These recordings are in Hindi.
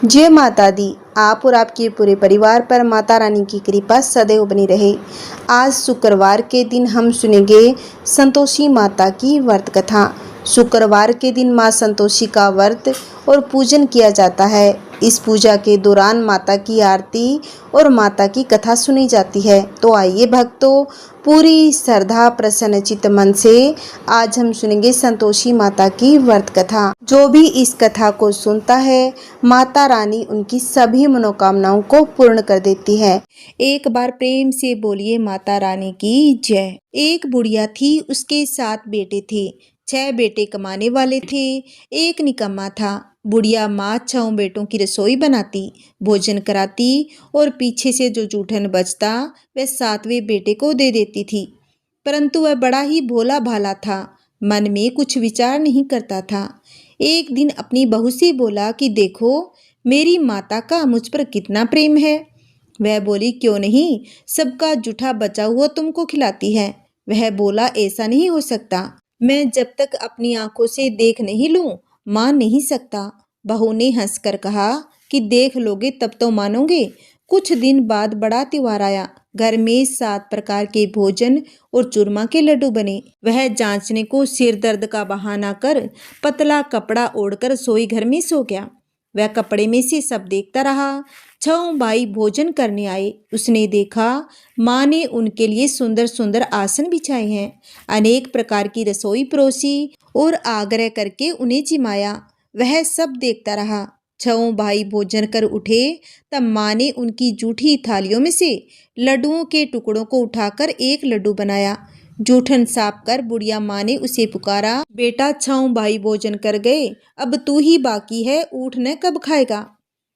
जय माता दी। आप और आपके पूरे परिवार पर माता रानी की कृपा सदैव बनी रहे। आज शुक्रवार के दिन हम सुनेंगे संतोषी माता की व्रत कथा। शुक्रवार के दिन माँ संतोषी का व्रत और पूजन किया जाता है। इस पूजा के दौरान माता की आरती और माता की कथा सुनी जाती है। तो आइए भक्तों, पूरी श्रद्धा प्रसन्न चित्त मन से आज हम सुनेंगे संतोषी माता की व्रत कथा। जो भी इस कथा को सुनता है, माता रानी उनकी सभी मनोकामनाओं को पूर्ण कर देती है। एक बार प्रेम से बोलिए माता रानी की जय। एक बुढ़िया थी, उसके 7 बेटे थे। 6 बेटे कमाने वाले थे, एक निकम्मा था। बुढ़िया माँ 6 बेटों की रसोई बनाती, भोजन कराती और पीछे से जो जूठन बचता वह 7वें बेटे को दे देती थी। परंतु वह बड़ा ही भोला भाला था, मन में कुछ विचार नहीं करता था। एक दिन अपनी बहू से बोला कि देखो, मेरी माता का मुझ पर कितना प्रेम है। वह बोली, क्यों नहीं, सबका जूठा बचा हुआ तुमको खिलाती है। वह बोला, ऐसा नहीं हो सकता, मैं जब तक अपनी आंखों से देख नहीं लूं मान नहीं सकता। बहू ने हंसकर कहा कि देख लोगे तब तो मानोगे। कुछ दिन बाद बड़ा त्योहार आया। घर में 7 प्रकार के भोजन और चूरमा के लड्डू बने। वह जांचने को सिर दर्द का बहाना कर पतला कपड़ा ओढ़कर रसोई घर में सो गया। वह कपड़े में से सब देखता रहा। 6 भाई भोजन करने आए। उसने देखा माँ ने उनके लिए सुंदर सुंदर आसन बिछाए हैं, अनेक प्रकार की रसोई परोसी और आग्रह करके उन्हें जिमाया। वह सब देखता रहा। 6 भाई भोजन कर उठे तब माँ ने उनकी जूठी थालियों में से लड्डुओं के टुकड़ों को उठाकर एक लड्डू बनाया। जूठन साफ कर बुढ़िया माँ ने उसे पुकारा, बेटा 6 भाई भोजन कर गए, अब तू ही बाकी है, उठ न कब खाएगा।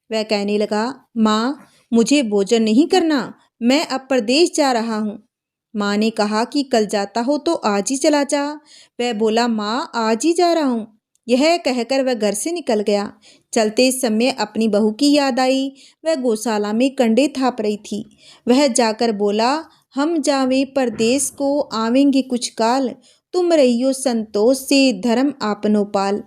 वह कहने लगा, माँ मुझे भोजन नहीं करना, मैं अब परदेश जा रहा हूँ। माँ ने कहा कि कल जाता हो तो आज ही चला जा। वह बोला, माँ आज ही जा रहा हूँ। यह कहकर वह घर से निकल गया। चलते समय अपनी बहू की याद आई। वह गौशाला में कंडे थाप रही थी। वह जाकर बोला, हम जावे परदेश को, आवेंगे कुछ काल, तुम रहियो संतोष से, धर्म आपनो पाल।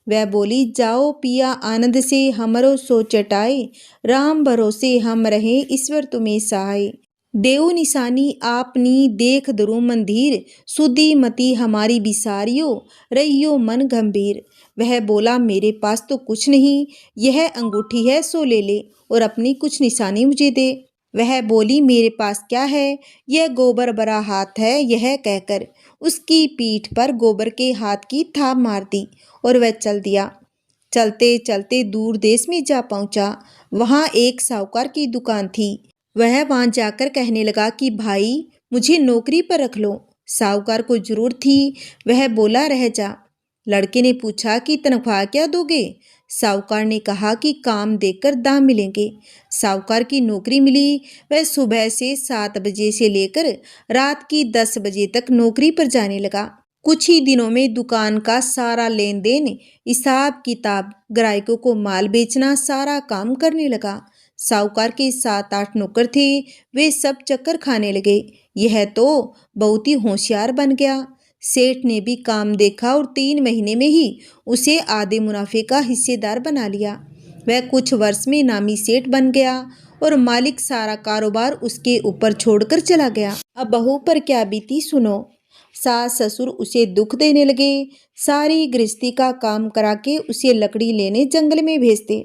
वह बोली, जाओ पिया आनंद से, हमरो सो चटाए, राम भरोसे हम रहे, ईश्वर तुम्हें सहाय। देव निशानी आपनी देख दरु मंदिर, सुधी मती हमारी बिसारियो, रहियो मन गंभीर। वह बोला, मेरे पास तो कुछ नहीं, यह अंगूठी है सो ले ले और अपनी कुछ निशानी मुझे दे। वह बोली, मेरे पास क्या है, यह गोबर भरा हाथ है। यह कहकर उसकी पीठ पर गोबर के हाथ की थाप मार दी और वह चल दिया। चलते चलते दूर देश में जा पहुंचा। वहां एक साहूकार की दुकान थी। वह वहां जाकर कहने लगा कि भाई मुझे नौकरी पर रख लो। साहूकार को जरूर थी। वह बोला, रह जा। लड़के ने पूछा कि तनख्वाह क्या दोगे। साहूकार ने कहा कि काम देकर दाम मिलेंगे। साहूकार की नौकरी मिली। वह सुबह से 7 बजे से लेकर रात की 10 बजे तक नौकरी पर जाने लगा। कुछ ही दिनों में दुकान का सारा लेन देन, हिसाब किताब, ग्राहकों को माल बेचना, सारा काम करने लगा। साहूकार के 7-8 नौकर थे। वे सब चक्कर खाने लगे। यह तो बहुत ही होशियार बन गया। सेठ ने भी काम देखा और 3 महीने में ही उसे आधे मुनाफे का हिस्सेदार बना लिया। वह कुछ वर्ष में नामी सेठ बन गया और मालिक सारा कारोबार उसके ऊपर छोड़कर चला गया। अब बहू पर क्या बीती सुनो। सास ससुर उसे दुख देने लगे। सारी गृहस्थी का काम करा के उसे लकड़ी लेने जंगल में भेजते।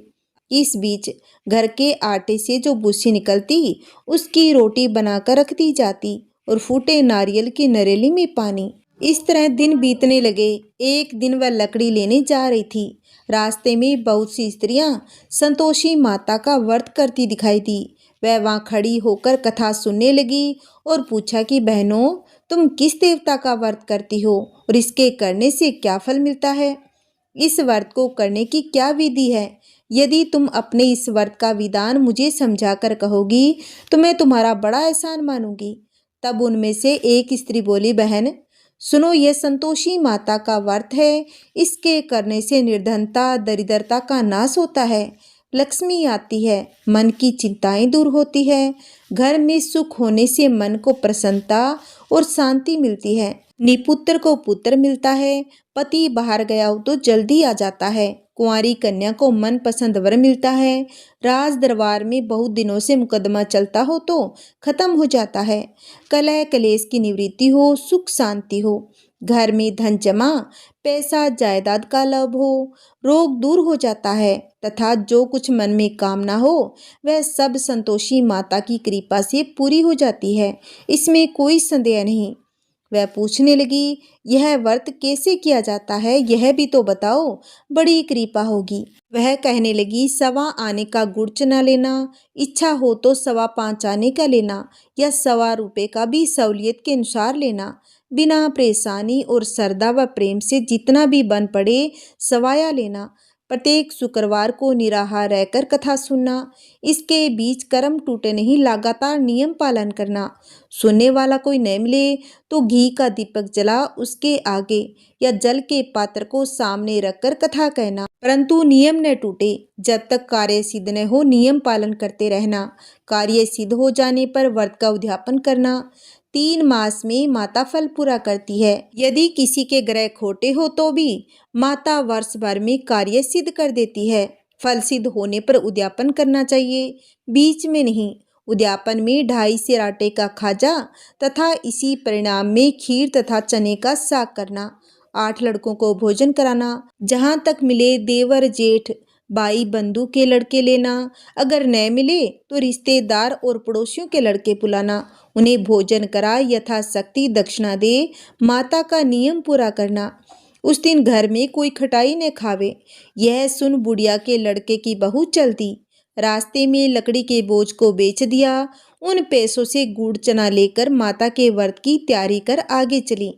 इस बीच घर के आटे से जो भूसी निकलती उसकी रोटी बनाकर रख दी जाती और फूटे नारियल की नरेली में पानी। इस तरह दिन बीतने लगे। एक दिन वह लकड़ी लेने जा रही थी। रास्ते में बहुत सी स्त्रियां संतोषी माता का व्रत करती दिखाई दी। वह वहां खड़ी होकर कथा सुनने लगी और पूछा कि बहनों, तुम किस देवता का व्रत करती हो और इसके करने से क्या फल मिलता है? इस व्रत को करने की क्या विधि है? यदि तुम अपने इस व्रत का विधान मुझे समझाकर कहोगी तो मैं तुम्हारा बड़ा एहसान मानूंगी। तब उनमें से एक स्त्री बोली, बहन सुनो, यह संतोषी माता का व्रत है। इसके करने से निर्धनता, दरिद्रता का नाश होता है, लक्ष्मी आती है, मन की चिंताएं दूर होती है, घर में सुख होने से मन को प्रसन्नता और शांति मिलती है, निपुत्र को पुत्र मिलता है, पति बाहर गया हो तो जल्दी आ जाता है, कुंवारी कन्या को मनपसंद वर मिलता है। राज दरबार में बहुत दिनों से मुकदमा चलता हो तो खत्म हो जाता है। कलह कलेश की निवृत्ति हो, सुख शांति हो, घर में धन जमा, पैसा जायदाद का लाभ हो, रोग दूर हो जाता है तथा जो कुछ मन में कामना हो वह सब संतोषी माता की कृपा से पूरी हो जाती है, इसमें कोई संदेह नहीं। वह पूछने लगी, यह व्रत कैसे किया जाता है, यह भी तो बताओ, बड़ी कृपा होगी। वह कहने लगी, 1.25 आने का गुड़ चना लेना, इच्छा हो तो 5.25 आने का लेना या 1.25 रुपये का भी सहूलियत के अनुसार लेना। बिना परेशानी और श्रद्धा व प्रेम से जितना भी बन पड़े सवाया लेना। प्रत्येक शुक्रवार को निराहार रहकर कथा सुनना। इसके बीच कर्म टूटे नहीं, लगातार नियम पालन करना। सुनने वाला कोई न मिले तो घी का दीपक जला उसके आगे या जल के पात्र को सामने रखकर कथा कहना, परंतु नियम न टूटे। जब तक कार्य सिद्ध न हो नियम पालन करते रहना। कार्य सिद्ध हो जाने पर व्रत का उद्यापन करना। 3 मास में माता फल पूरा करती है। यदि किसी के ग्रह खोटे हो तो भी माता वर्ष भर में कार्य सिद्ध कर देती है। फल सिद्ध होने पर उद्यापन करना चाहिए, बीच में नहीं। उद्यापन में 2.5 सेर आटे का खाजा तथा इसी परिणाम में खीर तथा चने का साग करना। 8 लड़कों को भोजन कराना। जहाँ तक मिले देवर जेठ भाई बंधु के लड़के लेना। अगर न मिले तो रिश्तेदार और पड़ोसियों के लड़के बुलाना। उन्हें भोजन करा यथाशक्ति दक्षिणा दे। माता का नियम पूरा करना। उस दिन घर में कोई खटाई न खावे। यह सुन बुढ़िया के लड़के की बहू चल दी। रास्ते में लकड़ी के बोझ को बेच दिया। उन पैसों से गुड़ चना लेकर माता के व्रत की तैयारी कर आगे चली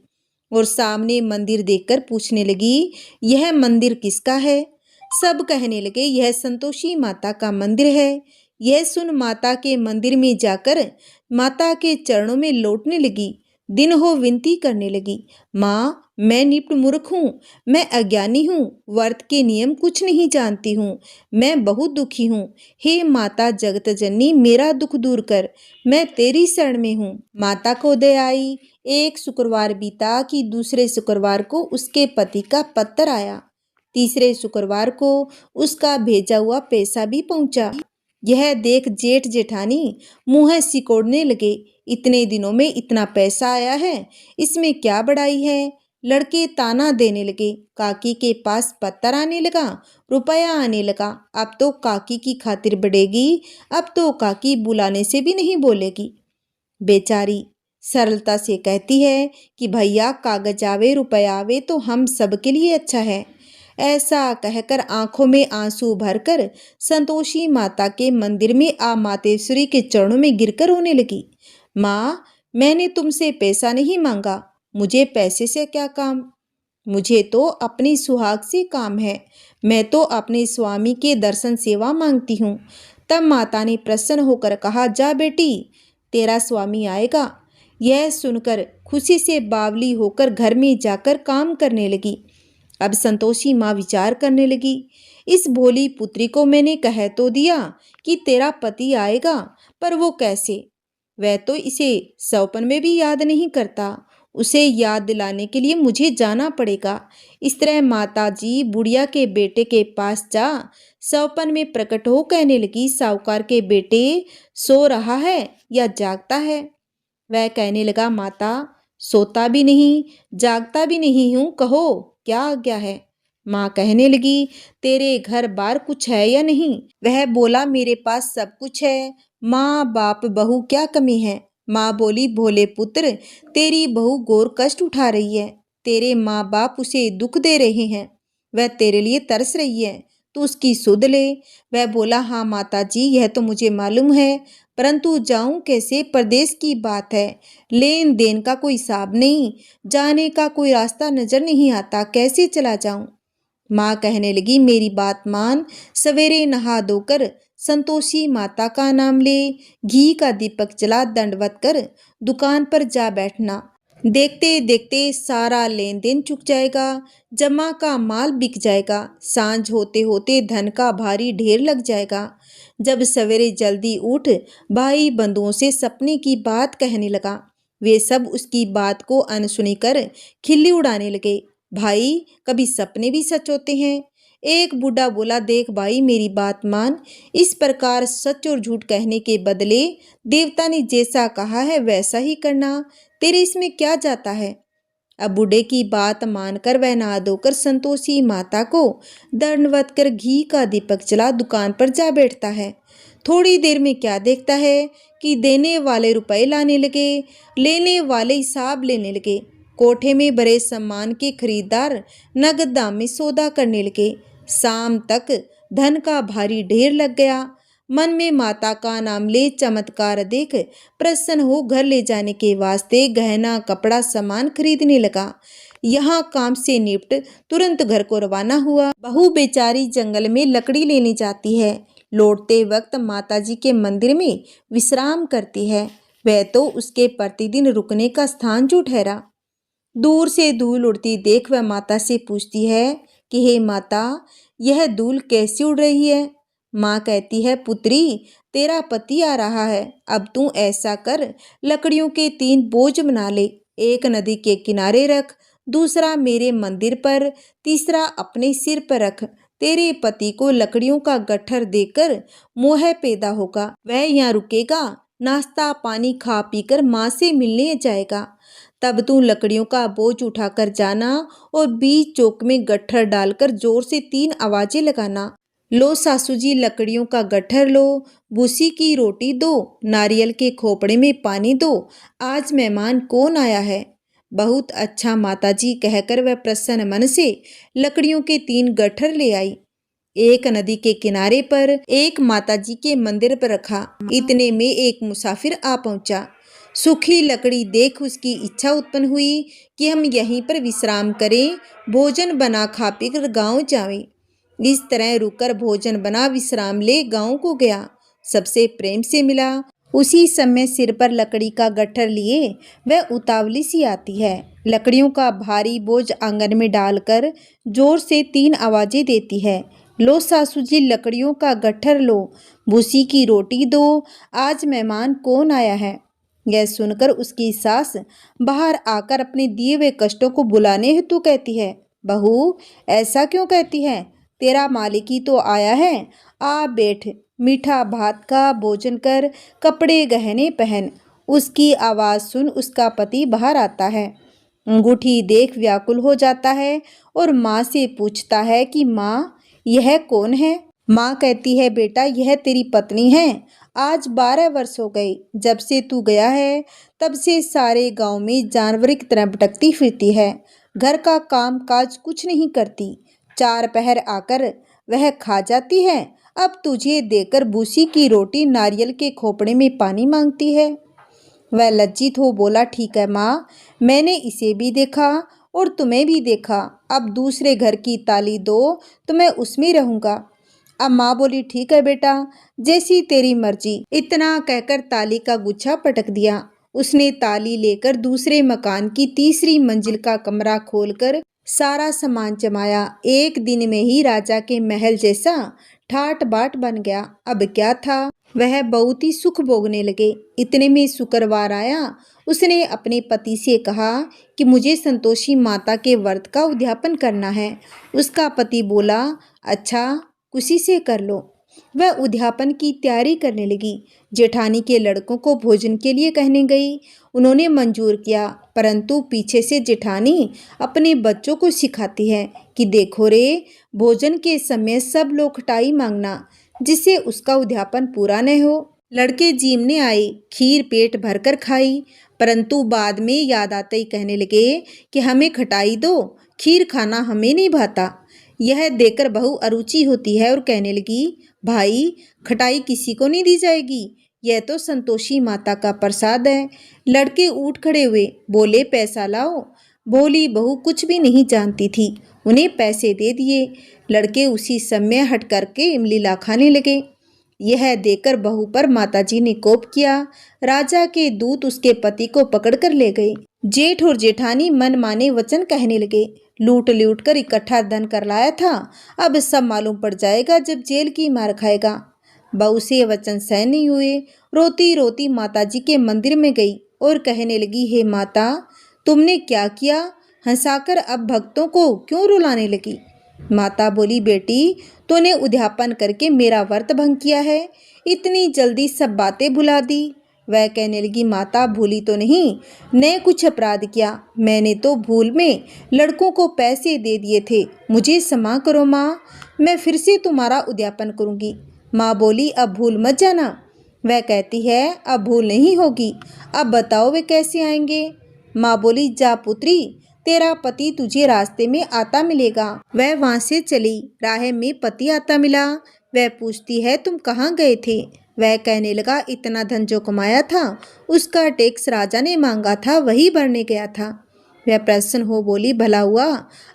और सामने मंदिर देखकर पूछने लगी, यह मंदिर किसका है? सब कहने लगे, यह संतोषी माता का मंदिर है। यह सुन माता के मंदिर में जाकर माता के चरणों में लौटने लगी। दिन हो विनती करने लगी, माँ मैं निप्ट मूर्ख हूँ, मैं अज्ञानी हूँ, व्रत के नियम कुछ नहीं जानती हूँ, मैं बहुत दुखी हूँ। हे माता जगत जननी मेरा दुख दूर कर, मैं तेरी शरण में हूँ। माता को दया आई। एक शुक्रवार बीता कि दूसरे शुक्रवार को उसके पति का पत्र आया। तीसरे शुक्रवार को उसका भेजा हुआ पैसा भी पहुंचा। यह देख जेठ जेठानी मुंह सिकोड़ने लगे, इतने दिनों में इतना पैसा आया है, इसमें क्या बड़ाई है। लड़के ताना देने लगे। काकी के पास पत्थर आने लगा, रुपया आने लगा। अब तो काकी की खातिर बढ़ेगी, अब तो काकी बुलाने से भी नहीं बोलेगी। बेचारी सरलता से कहती है कि भैया कागज आवे रुपया आवे तो हम सबके लिए अच्छा है। ऐसा कहकर आंखों में आंसू भरकर संतोषी माता के मंदिर में आ मातेश्वरी के चरणों में गिरकर रोने लगी। माँ मैंने तुमसे पैसा नहीं मांगा, मुझे पैसे से क्या काम, मुझे तो अपनी सुहाग से काम है, मैं तो अपने स्वामी के दर्शन सेवा मांगती हूँ। तब माता ने प्रसन्न होकर कहा, जा बेटी तेरा स्वामी आएगा। यह सुनकर खुशी से बावली होकर घर में जाकर काम करने लगी। अब संतोषी माँ विचार करने लगी, इस भोली पुत्री को मैंने कह तो दिया कि तेरा पति आएगा, पर वो कैसे? वह तो इसे सौपन में भी याद नहीं करता, उसे याद दिलाने के लिए मुझे जाना पड़ेगा। इस तरह माता जी बुढ़िया के बेटे के पास जा सौपन में प्रकट हो कहने लगी, साहूकार के बेटे सो रहा है या जागता है? वह कहने लगा, माता सोता भी नहीं जागता भी नहीं हूँ, कहो क्या आज्ञा है। माँ कहने लगी, तेरे घर बार कुछ है या नहीं? वह बोला, मेरे पास सब कुछ है, माँ बाप बहू क्या कमी है। माँ बोली, भोले पुत्र तेरी बहू घोर कष्ट उठा रही है, तेरे माँ बाप उसे दुख दे रहे हैं, वह तेरे लिए तरस रही है, तू उसकी सुध ले। वह बोला, हाँ माता जी यह तो मुझे मालूम है, परंतु जाऊं कैसे? परदेश की बात है, लेन देन का कोई हिसाब नहीं, जाने का कोई रास्ता नजर नहीं आता, कैसे चला जाऊं? माँ कहने लगी, मेरी बात मान, सवेरे नहा धोकर संतोषी माता का नाम ले, घी का दीपक जला दंडवत कर दुकान पर जा बैठना। देखते देखते सारा लेन देन चुक जाएगा, जमा का माल बिक जाएगा, सांझ होते होते धन का भारी ढेर लग जाएगा। जब सवेरे जल्दी उठ भाई बंधुओं से सपने की बात कहने लगा। वे सब उसकी बात को अनसुनी कर खिल्ली उड़ाने लगे। भाई कभी सपने भी सच होते हैं, एक बूढ़ा बोला, देख भाई मेरी बात मान, इस प्रकार सच और झूठ कहने के बदले देवता ने जैसा कहा है वैसा ही करना, तेरे इसमें क्या जाता है। अब बूढ़े की बात मानकर वह नहा धोकर संतोषी माता को दंडवत कर घी का दीपक जला दुकान पर जा बैठता है। थोड़ी देर में क्या देखता है कि देने वाले रुपए लाने लगे, लेने वाले हिसाब लेने लगे। कोठे में भरे सामान के खरीदार नगद दाम में सौदा करने लगे। शाम तक धन का भारी ढेर लग गया। मन में माता का नाम ले चमत्कार देख प्रसन्न हो घर ले जाने के वास्ते गहना कपड़ा सामान खरीदने लगा। यहाँ काम से निपट तुरंत घर को रवाना हुआ। बहू बेचारी जंगल में लकड़ी लेने जाती है। लौटते वक्त माताजी के मंदिर में विश्राम करती है। वह तो उसके प्रतिदिन रुकने का स्थान जो ठहरा। दूर से धूल उड़ती देख वह माता से पूछती है कि हे माता, यह धूल कैसी उड़ रही है। माँ कहती है, पुत्री तेरा पति आ रहा है, अब तू ऐसा कर, लकड़ियों के 3 बोझ बना ले। एक नदी के किनारे रख, दूसरा मेरे मंदिर पर, तीसरा अपने सिर पर रख। तेरे पति को लकड़ियों का गट्ठर देकर मोह पैदा होगा। वह यहाँ रुकेगा, नाश्ता पानी खा पीकर माँ से मिलने जाएगा। तब तू लकड़ियों का बोझ उठाकर जाना और बीच चौक में गट्ठर डालकर जोर से 3 आवाजें लगाना। लो सासू जी लकड़ियों का गट्ठर लो, भूसी की रोटी दो, नारियल के खोपड़े में पानी दो, आज मेहमान कौन आया है। बहुत अच्छा माताजी कहकर वह प्रसन्न मन से लकड़ियों के 3 गट्ठर ले आई। एक नदी के किनारे पर, एक माताजी के मंदिर पर रखा। इतने में एक मुसाफिर आ पहुंचा। सूखी लकड़ी देख उसकी इच्छा उत्पन्न हुई कि हम यहीं पर विश्राम करें, भोजन बना खा पीकर गांव जावें। इस तरह रुककर भोजन बना विश्राम ले गांव को गया। सबसे प्रेम से मिला। उसी समय सिर पर लकड़ी का गट्ठर लिए वह उतावली सी आती है। लकड़ियों का भारी बोझ आंगन में डालकर जोर से 3 आवाजें देती है। लो सासू जी लकड़ियों का गट्ठर लो, भूसी की रोटी दो, आज मेहमान कौन आया है। यह सुनकर उसकी सास बाहर आकर अपने दिए हुए कष्टों को बुलाने हेतु कहती है, बहू ऐसा क्यों कहती है, तेरा मालिक ही तो आया है, आ बैठ, मीठा भात का भोजन कर, कपड़े गहने पहन। उसकी आवाज़ सुन उसका पति बाहर आता है। अंगूठी देख व्याकुल हो जाता है और माँ से पूछता है कि माँ यह कौन है। माँ कहती है, बेटा यह तेरी पत्नी है। आज 12 वर्ष हो गए जब से तू गया है, तब से सारे गांव में जानवर की तरह भटकती फिरती है। घर का काम काज कुछ नहीं करती। 4 पहर आकर वह खा जाती है। अब तुझे देकर भूसी की रोटी नारियल के खोपड़े में पानी मांगती है। वह लज्जित हो बोला, ठीक है माँ, मैंने इसे भी देखा और तुम्हें भी देखा। अब दूसरे घर की ताली दो तो मैं उसमें रहूँगा। अब माँ बोली, ठीक है बेटा, जैसी तेरी मर्जी। इतना कहकर ताली का गुच्छा पटक दिया। उसने ताली लेकर दूसरे मकान की तीसरी मंजिल का कमरा खोलकर सारा सामान जमाया। एक दिन में ही राजा के महल जैसा ठाट बाट बन गया। अब क्या था, वह बहुत ही सुख भोगने लगे। इतने में शुक्रवार आया। उसने अपने पति से कहा कि मुझे संतोषी माता के व्रत का उद्यापन करना है। उसका पति बोला, अच्छा खुशी से कर लो। वह उद्यापन की तैयारी करने लगी। जेठानी के लड़कों को भोजन के लिए कहने गई। उन्होंने मंजूर किया, परंतु पीछे से जेठानी अपने बच्चों को सिखाती है कि देखो रे, भोजन के समय सब लोग खटाई मांगना, जिससे उसका उद्यापन पूरा न हो। लड़के जीमने आए, खीर पेट भरकर खाई, परंतु बाद में याद आते ही कहने लगे कि हमें खटाई दो, खीर खाना हमें नहीं भाता। यह देखकर बहू अरुचि होती है और कहने लगी, भाई खटाई किसी को नहीं दी जाएगी, यह तो संतोषी माता का प्रसाद है। लड़के उठ खड़े हुए, बोले पैसा लाओ। भोली बहू कुछ भी नहीं जानती थी, उन्हें पैसे दे दिए। लड़के उसी समय हट करके इमलीला खाने लगे। यह देखकर बहू पर माताजी ने कोप किया। राजा के दूत उसके पति को पकड़कर ले गए। जेठ और जेठानी मन माने वचन कहने लगे। लूट लूट कर इकट्ठा धन कर लाया था, अब सब मालूम पड़ जाएगा जब जेल की मार खाएगा। बहू से वचन सहन नहीं हुए। रोती रोती माताजी के मंदिर में गई और कहने लगी, हे माता, तुमने क्या किया, हंसाकर अब भक्तों को क्यों रुलाने लगी। माता बोली, बेटी तूने उद्यापन करके मेरा व्रत भंग किया है, इतनी जल्दी सब बातें भुला दी। वह कहने लगी, माता भूली तो नहीं, ने कुछ अपराध किया, मैंने तो भूल में लड़कों को पैसे दे दिए थे, मुझे क्षमा करो माँ, मैं फिर से तुम्हारा उद्यापन करूँगी। माँ बोली, अब भूल मत जाना। वह कहती है, अब भूल नहीं होगी, अब बताओ वे कैसे आएंगे। माँ बोली, जा पुत्री, तेरा पति तुझे रास्ते में आता मिलेगा। वह वहाँ से चली। राह में पति आता मिला। वह पूछती है, तुम कहाँ गए थे। वह कहने लगा, इतना धन जो कमाया था उसका टैक्स राजा ने मांगा था, वही भरने गया था। वह प्रसन्न हो बोली, भला हुआ,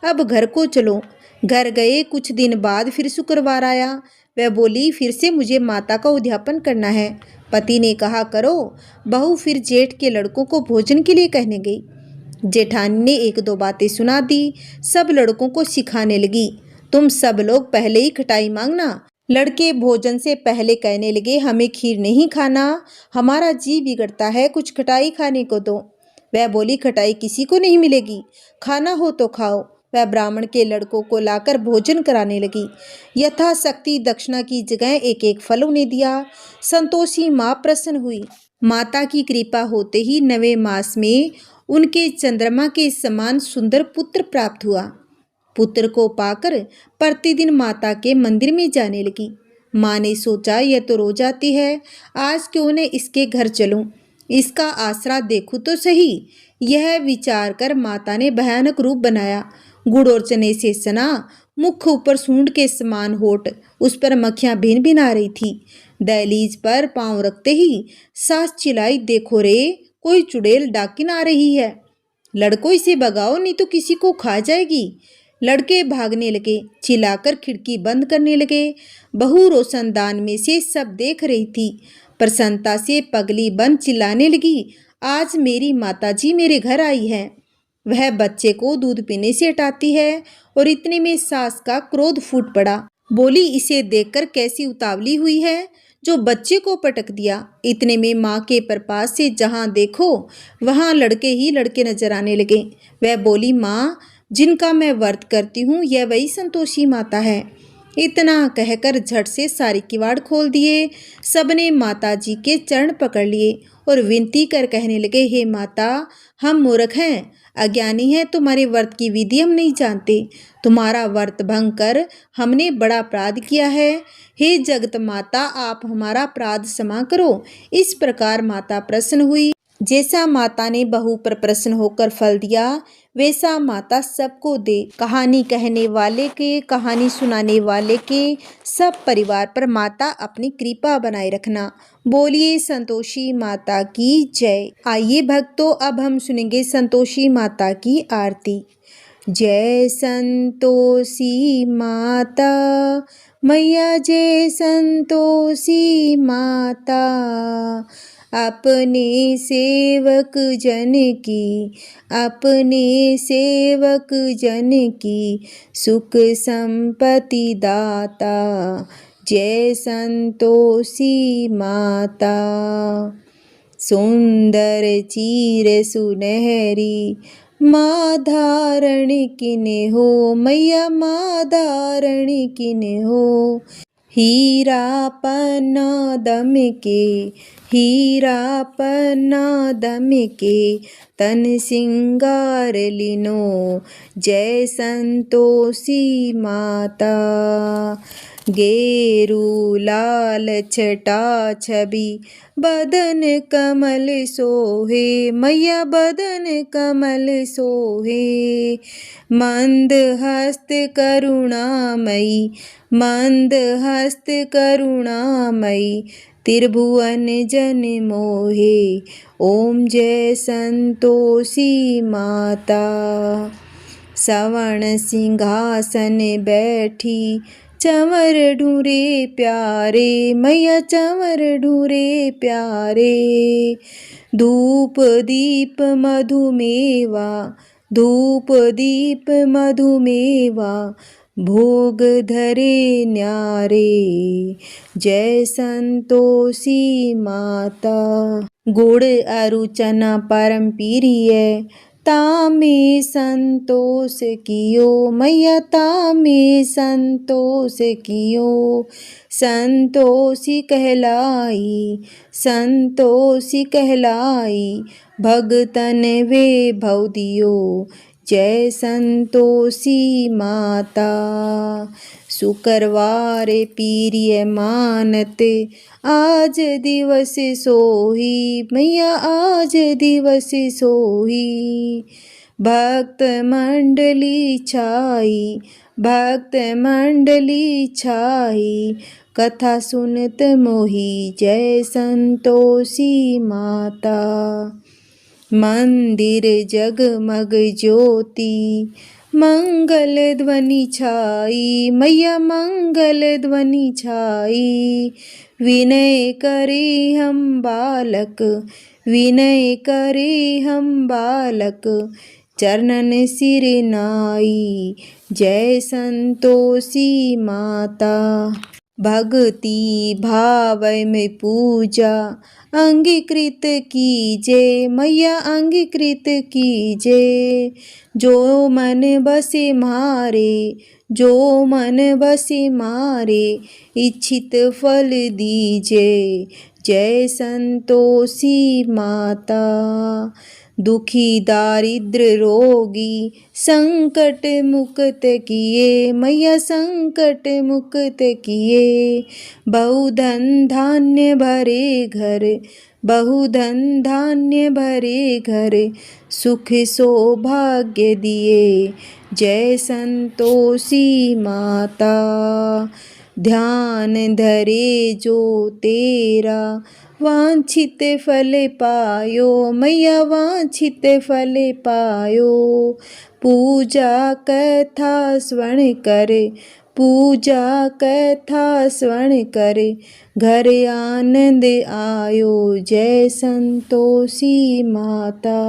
अब घर को चलो। घर गए। कुछ दिन बाद फिर शुक्रवार आया। वह बोली, फिर से मुझे माता का उद्यापन करना है। पति ने कहा, करो। बहू फिर जेठ के लड़कों को भोजन के लिए कहने गई। जेठानी ने एक दो बातें सुना दी। सब लड़कों को सिखाने लगी, तुम सब लोग पहले ही खटाई मांगना। लड़के भोजन से पहले कहने लगे, हमें खीर नहीं खाना, हमारा जी बिगड़ता है, कुछ खटाई खाने को दो। वह बोली, खटाई किसी को नहीं मिलेगी, खाना हो तो खाओ। वह ब्राह्मण के लड़कों को लाकर भोजन कराने लगी। यथाशक्ति दक्षिणा की जगह एक एक फल उन्हें दिया। संतोषी माँ प्रसन्न हुई। माता की कृपा होते ही 9वें मास में उनके चंद्रमा के समान सुंदर पुत्र प्राप्त हुआ। पुत्र को पाकर प्रतिदिन माता के मंदिर में जाने लगी। माँ ने सोचा, यह तो रोज आती है, आज क्यों न इसके घर चलूं, इसका आसरा देखूं तो सही। यह विचार कर माता ने भयानक रूप बनाया। गुड़ और चने से सना, मुख ऊपर सूंड के समान होठ, उस पर मक्खियां भिन भिन आ रही थी। दहलीज पर पांव रखते ही सास चिल्लाई, देखो रे, कोई चुड़ैल डाकिन आ रही है, लड़कों इसे भगाओ नहीं तो किसी को खा जाएगी। लड़के भागने लगे, चिल्लाकर खिड़की बंद करने लगे। बहू रोशनदान में से सब देख रही थी। प्रसन्नता से पगली बन चिल्लाने लगी, आज मेरी माताजी मेरे घर आई है। वह बच्चे को दूध पीने से हटाती है और इतने में सास का क्रोध फूट पड़ा। बोली, इसे देखकर कैसी उतावली हुई है जो बच्चे को पटक दिया। इतने में माँ के प्रपास से जहाँ देखो वहाँ लड़के ही लड़के नजर आने लगे। वह बोली, माँ जिनका मैं व्रत करती हूँ यह वही संतोषी माता है। इतना कहकर झट से सारे किवाड़ खोल दिए। सबने माता जी के चरण पकड़ लिए और विनती कर कहने लगे, हे माता, हम मूर्ख हैं, अज्ञानी हैं, तुम्हारे व्रत की विधि हम नहीं जानते, तुम्हारा व्रत भंग कर हमने बड़ा अपराध किया है। हे जगत माता, आप हमारा अपराध क्षमा करो। इस प्रकार माता प्रसन्न हुई। जैसा माता ने बहू पर प्रसन्न होकर फल दिया, वैसा माता सबको दे। कहानी कहने वाले के, कहानी सुनाने वाले के, सब परिवार पर माता अपनी कृपा बनाए रखना। बोलिए संतोषी माता की जय। आइए भक्तों, अब हम सुनेंगे संतोषी माता की आरती। जय संतोषी माता मैया, जय संतोषी माता, अपने सेवक जन की, अपने सेवक जन की सुख संपत्ति दाता। जय संतोषी माता। सुंदर चीर सुनहरी माँ धारण किने हो, मैया माँ धारण किने हो। हीरा पन्ना दम के, हीरा पन्ना दम के, तन सिंगार लिनो। जय संतोषी माता। गेरू लाल छटा छवि बदन कमल सोहे, मैया बदन कमल सोहे। मंद हस्त करुणामयी, मंद हस्त करुणामयी, त्रिभुवन जन मोहे। ओम जय संतोषी माता। सवर्ण सिंहासन बैठी चंवर ढूंढे प्यारे, मैया चंवर ढूंढे प्यारे। धूप दीप मधुमेवा, धूप दीप मधुमेवा, भोग धरे न्यारे। जय संतोषी माता। गुड़ अरु चना परम प्रिय, तामे संतोष कियो मैया तामे संतोष कियो। संतोषी कहलाई संतोषी कहलाई भगतन वे भव दियो। जय संतोषी माता। शुक्रवार पीरिय मानत आज दिवस सोही मैया आज दिवस सोही। भक्त मंडली छाई भक्त मंडली छाई कथा सुनत मोही। जय संतोषी माता। मंदिर जगमग ज्योति मंगल ध्वनि छाई मैया मंगल ध्वनि छाई। विनय करे हम बालक विनय करे हम बालक चरणन सिर नाई। जय संतोषी माता। भक्ति भाव में पूजा अंगीकृत कीजे मैया अंगीकृत कीजे। जो मन बसे मारे जो मन बसे मारे इच्छित फल दीजे। जय संतोषी माता। दुखी दारिद्र रोगी संकट मुक्त किए मैया संकट मुक्त किए। बहुधन धान्य भरे घर बहुधन धान्य भरे घर सुख सौभाग्य दिए। जय संतोषी माता। ध्यान धरे जो तेरा वांछित फल पायो मैया वांछित फल पायो। पूजा कथा श्रवण कर पूजा कथा श्रवण कर घर आनंद आयो। जय संतोषी माता।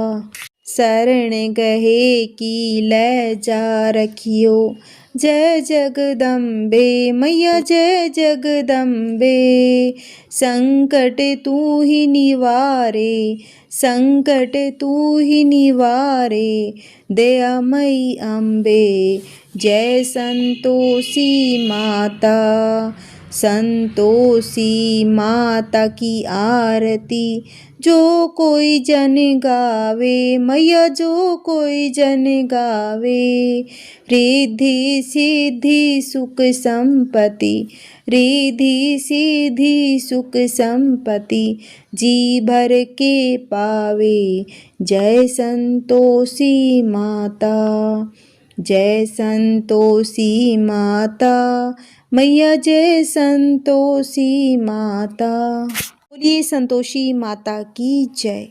शरण गहे की लैजा रखियो जय जगदम्बे मैया जय जगदम्बे। संकट तू ही निवारे संकट तू ही निवारे दयामयी अम्बे। जय संतोषी माता। संतोषी माता की आरती जो कोई जन गावे मैया जो कोई जन गावे। रिद्धि सिद्धि सुख संपत्ति रिद्धि सिद्धि सुख संपत्ति जी भर के पावे। जय संतोषी माता। जय संतोषी माता मैया जय संतोषी माता। बोलिए संतोषी माता की जय।